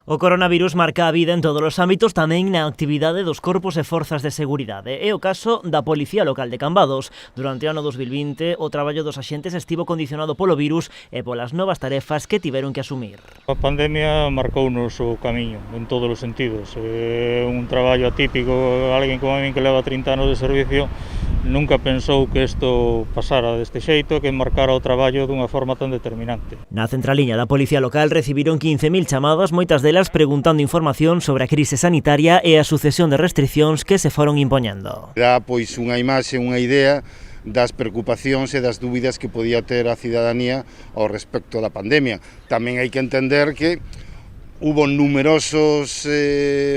O coronavirus marca a vida en todos os ámbitos, tamén na actividade dos corpos e forzas de seguridade. É o caso da Policía Local de Cambados. Durante o ano 2020, o traballo dos axentes estivo condicionado polo virus e polas novas tarefas que tiveron que asumir. A pandemia marcounos o camiño en todos os sentidos. É un traballo atípico. Alguén como a min que leva 30 anos de servicio nunca pensou que isto pasara deste xeito, que marcara o traballo dunha forma tan determinante. Na centraliña da Policía Local recibiron 15.000 chamadas, moitas delas preguntando información sobre a crise sanitaria e a sucesión de restriccións que se foron impoñendo. Dá pois unha imaxe, unha idea das preocupacións e das dúbidas que podía ter a cidadanía ao respecto da pandemia. Tamén hai que entender que hubo numerosos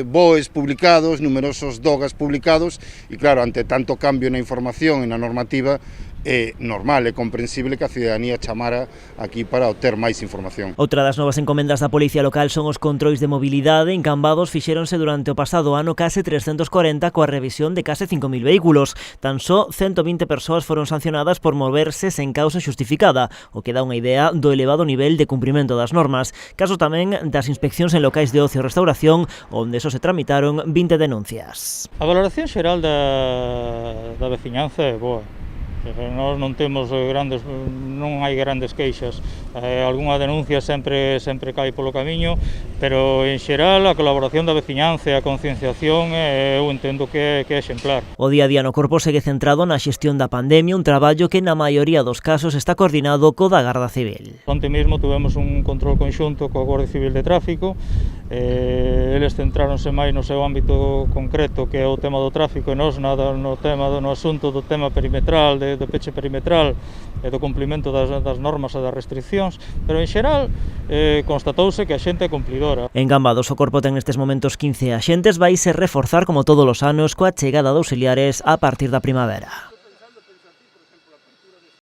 BOEs publicados, numerosos DOGAs publicados e claro, ante tanto cambio na información e na normativa, é normal e comprensible que a cidadanía chamara aquí para obter máis información. Outra das novas encomendas da Policía Local son os controis de mobilidade. En Cambados fixéronse durante o pasado ano case 340 coa revisión de case 5.000 vehículos. Tan só 120 persoas foron sancionadas por moverse sen causa xustificada, o que dá unha idea do elevado nivel de cumprimento das normas. Caso tamén das inspeccións en locais de ocio e restauración, onde só se tramitaron 20 denuncias. A valoración xeral da veciñanza é boa. Nós non temos non hai grandes queixas. Algúnha denuncia sempre cae polo camiño, pero en xeral a colaboración da veciñanza e a concienciación eu entendo que é exemplar. O día a día no corpo segue centrado na xestión da pandemia, un traballo que na maioría dos casos está coordinado co da Garda Civil. Onte mesmo tuvemos un control conxunto coa Guardia Civil de Tráfico. Eles centráronse máis no seu ámbito concreto, que é o tema do tráfico, e nós no asunto do tema perimetral, do peche perimetral e do cumplimento das normas e das restriccións, pero en xeral constatouse que a xente é cumplidora. En Cambados o corpo ten nestes momentos 15 axentes, vaise reforzar como todos os anos coa chegada de auxiliares a partir da primavera.